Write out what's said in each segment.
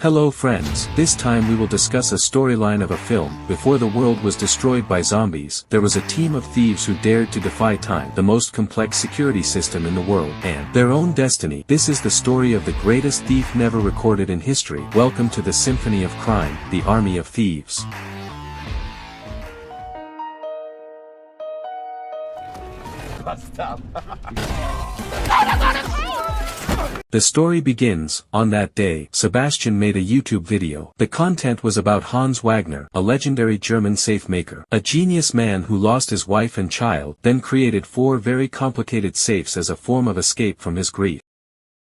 Hello friends, this time we will discuss a storyline of a film. Before the world was destroyed by zombies, there was a team of thieves who dared to defy time, the most complex security system in the world, and their own destiny. This is the story of the greatest thief never recorded in history. Welcome to the Symphony of Crime, the Army of Thieves. The story begins. On that day, Sebastian made a YouTube video. The content was about Hans Wagner, a legendary German safe maker, a genius man who lost his wife and child, then created 4 very complicated safes as a form of escape from his grief.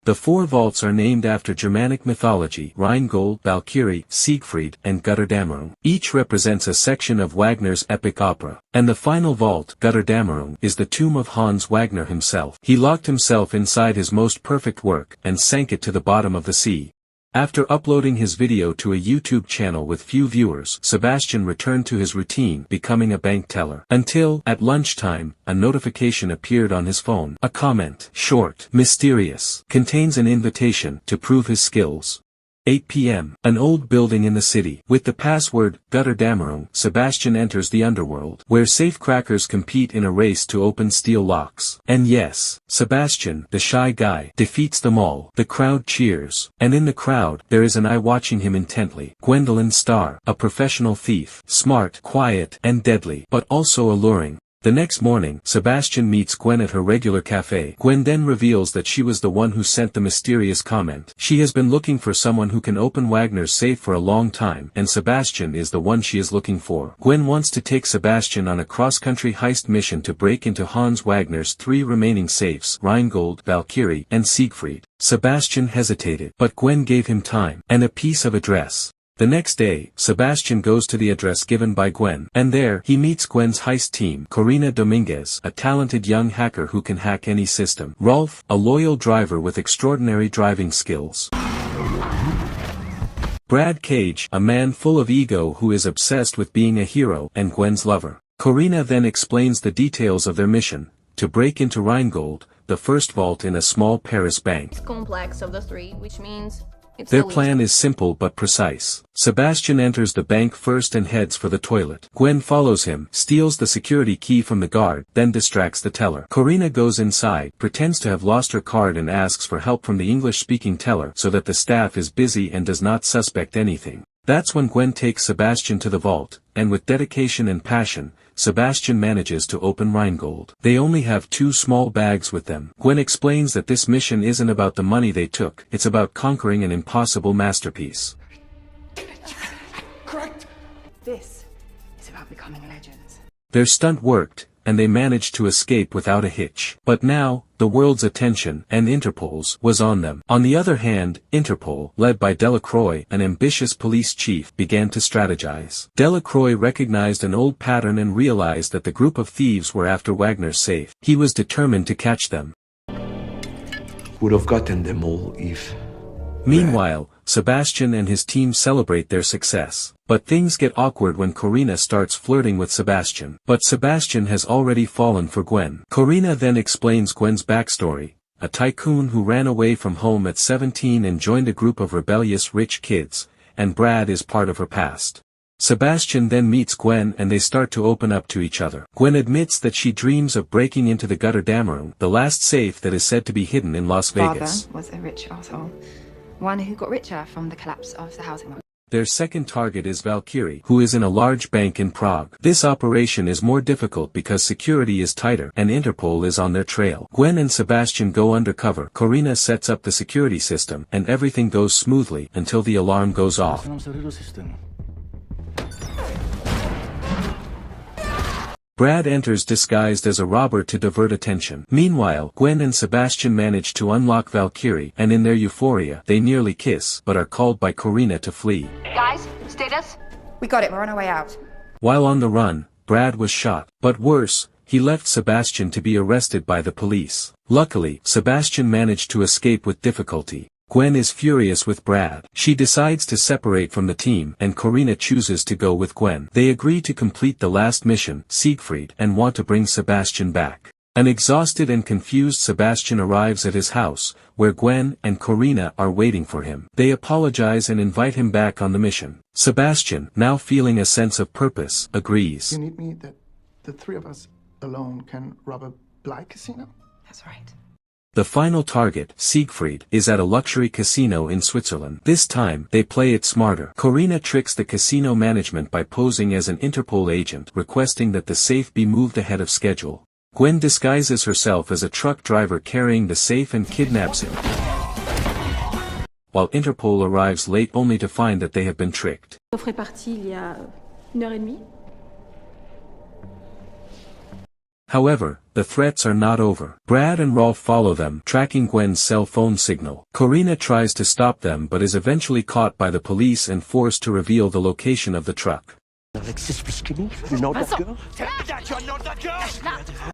The 4 vaults are named after Germanic mythology: Rheingold, Valkyrie, Siegfried, and Götterdämmerung. Each represents a section of Wagner's epic opera. And the final vault, Götterdämmerung, is the tomb of Hans Wagner himself. He locked himself inside his most perfect work, and sank it to the bottom of the sea. After uploading his video to a YouTube channel with few viewers, Sebastian returned to his routine, becoming a bank teller. Until, at lunchtime, a notification appeared on his phone. A comment, short, mysterious, contains an invitation to prove his skills. 8 p.m. An old building in the city. With the password, Götterdämmerung, Sebastian enters the underworld, where safecrackers compete in a race to open steel locks. And yes, Sebastian, the shy guy, defeats them all. The crowd cheers. And in the crowd, there is an eye watching him intently. Gwendolyn Starr, a professional thief. Smart, quiet, and deadly, but also alluring. The next morning, Sebastian meets Gwen at her regular cafe. Gwen then reveals that she was the one who sent the mysterious comment. She has been looking for someone who can open Wagner's safe for a long time, and Sebastian is the one she is looking for. Gwen wants to take Sebastian on a cross-country heist mission to break into Hans Wagner's 3 remaining safes: Rheingold, Valkyrie, and Siegfried. Sebastian hesitated, but Gwen gave him time, and a piece of address. The next day, Sebastian goes to the address given by Gwen, and there, he meets Gwen's heist team: Corina Dominguez, a talented young hacker who can hack any system; Rolf, a loyal driver with extraordinary driving skills; Brad Cage, a man full of ego who is obsessed with being a hero, and Gwen's lover. Corina then explains the details of their mission: to break into Rheingold, the first vault in a small Paris bank. It's complex of the 3, which means their plan is simple but precise. Sebastian enters the bank first and heads for the toilet. Gwen follows him, steals the security key from the guard, then distracts the teller. Corina goes inside, pretends to have lost her card and asks for help from the English-speaking teller so that the staff is busy and does not suspect anything. That's when Gwen takes Sebastian to the vault, and with dedication and passion, Sebastian manages to open Rheingold. They only have 2 small bags with them. Gwen explains that this mission isn't about the money they took, it's about conquering an impossible masterpiece. Correct. This is about becoming legends. Their stunt worked, and they managed to escape without a hitch. But now, the world's attention, and Interpol's, was on them. On the other hand, Interpol, led by Delacroix, an ambitious police chief, began to strategize. Delacroix recognized an old pattern and realized that the group of thieves were after Wagner's safe. He was determined to catch them. Would have gotten them all if... Meanwhile, Sebastian and his team celebrate their success. But things get awkward when Corina starts flirting with Sebastian. But Sebastian has already fallen for Gwen. Corina then explains Gwen's backstory: a tycoon who ran away from home at 17 and joined a group of rebellious rich kids, and Brad is part of her past. Sebastian then meets Gwen and they start to open up to each other. Gwen admits that she dreams of breaking into the Götterdämmerung, the last safe that is said to be hidden in Las Vegas. Father was a rich asshole. One who got richer from the collapse of the housing market. Their second target is Valkyrie, who is in a large bank in Prague. This operation is more difficult because security is tighter, and Interpol is on their trail. Gwen and Sebastian go undercover. Corina sets up the security system, and everything goes smoothly until the alarm goes off. Brad enters disguised as a robber to divert attention. Meanwhile, Gwen and Sebastian manage to unlock Valkyrie, and in their euphoria, they nearly kiss, but are called by Corina to flee. Guys, status? We got it, we're on our way out. While on the run, Brad was shot. But worse, he left Sebastian to be arrested by the police. Luckily, Sebastian managed to escape with difficulty. Gwen is furious with Brad. She decides to separate from the team, and Corina chooses to go with Gwen. They agree to complete the last mission, Siegfried, and want to bring Sebastian back. An exhausted and confused Sebastian arrives at his house, where Gwen and Corina are waiting for him. They apologize and invite him back on the mission. Sebastian, now feeling a sense of purpose, agrees. You need me that the three of us alone can rob a blind casino? That's right. The final target, Siegfried, is at a luxury casino in Switzerland. This time, they play it smarter. Corina tricks the casino management by posing as an Interpol agent, requesting that the safe be moved ahead of schedule. Gwen disguises herself as a truck driver carrying the safe and kidnaps him, while Interpol arrives late only to find that they have been tricked. However, the threats are not over. Brad and Rolf follow them, tracking Gwen's cell phone signal. Corina tries to stop them but is eventually caught by the police and forced to reveal the location of the truck. Alexis was skinny? You're not that girl? Tell me that you're not that girl!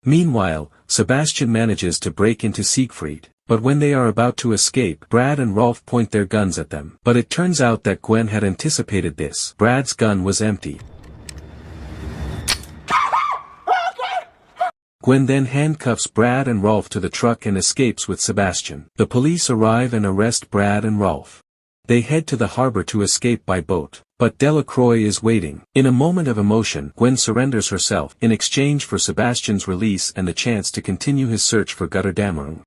Meanwhile, Sebastian manages to break into Siegfried, but when they are about to escape, Brad and Rolf point their guns at them. But it turns out that Gwen had anticipated this. Brad's gun was empty. Gwen then handcuffs Brad and Rolf to the truck and escapes with Sebastian. The police arrive and arrest Brad and Rolf. They head to the harbor to escape by boat, but Delacroix is waiting. In a moment of emotion, Gwen surrenders herself in exchange for Sebastian's release and the chance to continue his search for Götterdämmerung.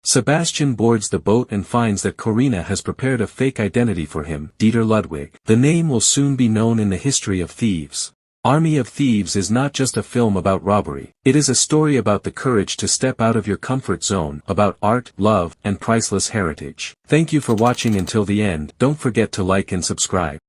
Sebastian boards the boat and finds that Corina has prepared a fake identity for him, Dieter Ludwig. The name will soon be known in the history of thieves. Army of Thieves is not just a film about robbery, it is a story about the courage to step out of your comfort zone, about art, love, and priceless heritage. Thank you for watching until the end. Don't forget to like and subscribe.